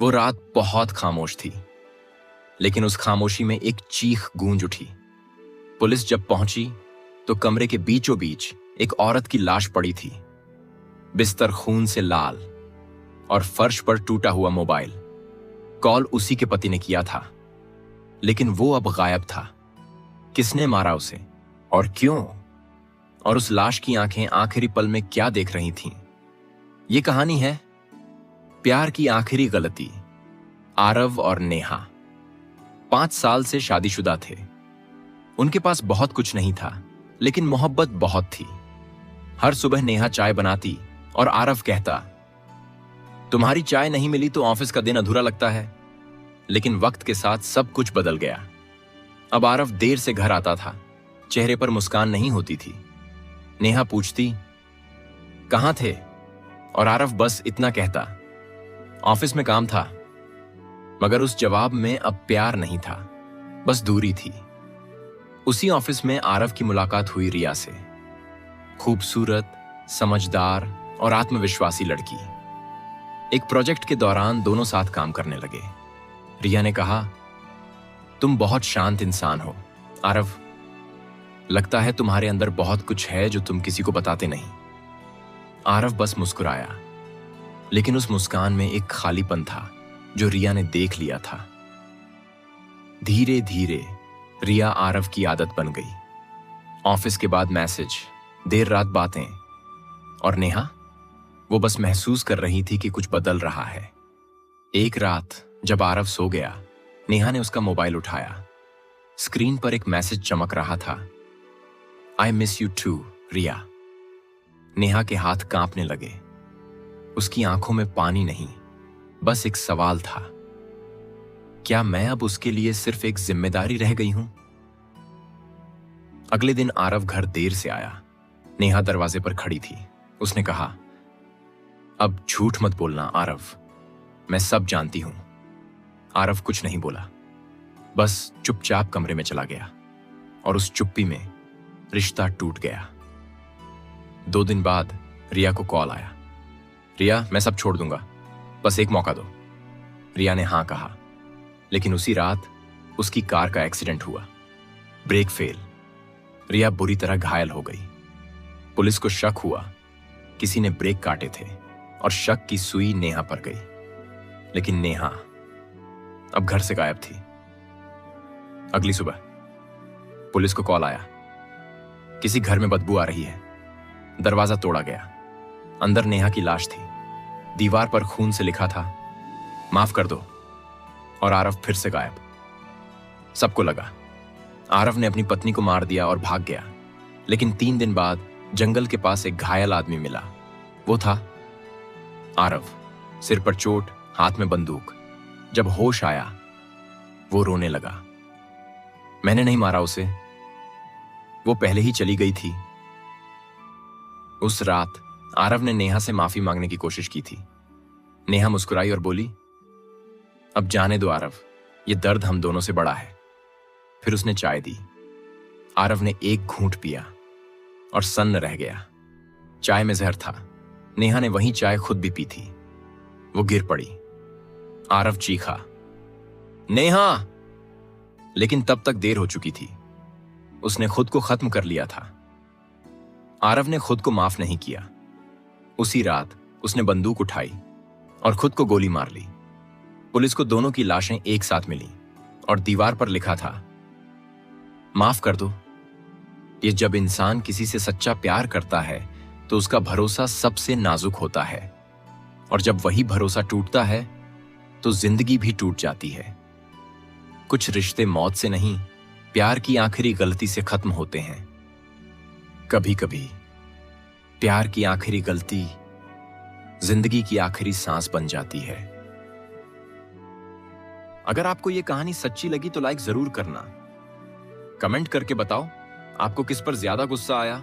वो रात बहुत खामोश थी, लेकिन उस खामोशी में एक चीख गूंज उठी। पुलिस जब पहुंची तो कमरे के बीचों बीच एक औरत की लाश पड़ी थी, बिस्तर खून से लाल और फर्श पर टूटा हुआ मोबाइल। कॉल उसी के पति ने किया था, लेकिन वो अब गायब था। किसने मारा उसे और क्यों? और उस लाश की आंखें आखिरी पल में क्या देख रही थीं? ये कहानी है प्यार की आखिरी गलती। आरव और नेहा 5 साल से शादीशुदा थे। उनके पास बहुत कुछ नहीं था, लेकिन मोहब्बत बहुत थी। हर सुबह नेहा चाय बनाती और आरव कहता, तुम्हारी चाय नहीं मिली तो ऑफिस का दिन अधूरा लगता है। लेकिन वक्त के साथ सब कुछ बदल गया। अब आरव देर से घर आता था, चेहरे पर मुस्कान नहीं होती थी। नेहा पूछती, कहां थे? और आरव बस इतना कहता, ऑफिस में काम था। मगर उस जवाब में अब प्यार नहीं था, बस दूरी थी। उसी ऑफिस में आरव की मुलाकात हुई रिया से। खूबसूरत, समझदार और आत्मविश्वासी लड़की। एक प्रोजेक्ट के दौरान दोनों साथ काम करने लगे। रिया ने कहा, तुम बहुत शांत इंसान हो आरव। लगता है तुम्हारे अंदर बहुत कुछ है जो तुम किसी को बताते नहीं। आरव बस मुस्कुराया, लेकिन उस मुस्कान में एक खालीपन था जो रिया ने देख लिया था। धीरे धीरे रिया आरव की आदत बन गई। ऑफिस के बाद मैसेज, देर रात बातें। और नेहा, वो बस महसूस कर रही थी कि कुछ बदल रहा है। एक रात जब आरव सो गया, नेहा ने उसका मोबाइल उठाया। स्क्रीन पर एक मैसेज चमक रहा था, आई मिस यू टू रिया। नेहा के हाथ कांपने लगे। उसकी आंखों में पानी नहीं, बस एक सवाल था, क्या मैं अब उसके लिए सिर्फ एक जिम्मेदारी रह गई हूं? अगले दिन आरव घर देर से आया। नेहा दरवाजे पर खड़ी थी। उसने कहा, अब झूठ मत बोलना आरव, मैं सब जानती हूं। आरव कुछ नहीं बोला, बस चुपचाप कमरे में चला गया। और उस चुप्पी में रिश्ता टूट गया। 2 दिन बाद रिया को कॉल आया, रिया मैं सब छोड़ दूंगा, बस एक मौका दो। रिया ने हां कहा, लेकिन उसी रात उसकी कार का एक्सीडेंट हुआ। Brake fail. रिया बुरी तरह घायल हो गई। पुलिस को शक हुआ किसी ने ब्रेक काटे थे और शक की सुई नेहा पर गई। लेकिन नेहा अब घर से गायब थी। अगली सुबह पुलिस को कॉल आया, किसी घर में बदबू आ रही है। दरवाजा तोड़ा गया। अंदर नेहा की लाश थी। दीवार पर खून से लिखा था, माफ कर दो। और आरव फिर से गायब। सबको लगा आरव ने अपनी पत्नी को मार दिया और भाग गया। लेकिन 3 दिन बाद जंगल के पास एक घायल आदमी मिला। वो था आरव, सिर पर चोट, हाथ में बंदूक। जब होश आया, वो रोने लगा। मैंने नहीं मारा उसे, वो पहले ही चली गई थी। उस रात आरव ने नेहा से माफी मांगने की कोशिश की थी। नेहा मुस्कुराई और बोली, अब जाने दो आरव, ये दर्द हम दोनों से बड़ा है। फिर उसने चाय दी। आरव ने एक घूंट पिया और सन्न रह गया। चाय में जहर था। नेहा ने वही चाय खुद भी पी थी। वो गिर पड़ी। आरव चीखा, नेहा! लेकिन तब तक देर हो चुकी थी। उसने खुद को खत्म कर लिया था। आरव ने खुद को माफ नहीं किया। उसी रात उसने बंदूक उठाई और खुद को गोली मार ली। पुलिस को दोनों की लाशें एक साथ मिली और दीवार पर लिखा था, माफ कर दो। ये जब इंसान किसी से सच्चा प्यार करता है तो उसका भरोसा सबसे नाजुक होता है, और जब वही भरोसा टूटता है तो जिंदगी भी टूट जाती है। कुछ रिश्ते मौत से नहीं, प्यार की आखिरी गलती से खत्म होते हैं। कभी कभी प्यार की आखिरी गलती जिंदगी की आखिरी सांस बन जाती है। अगर आपको यह कहानी सच्ची लगी तो लाइक जरूर करना। कमेंट करके बताओ आपको किस पर ज्यादा गुस्सा आया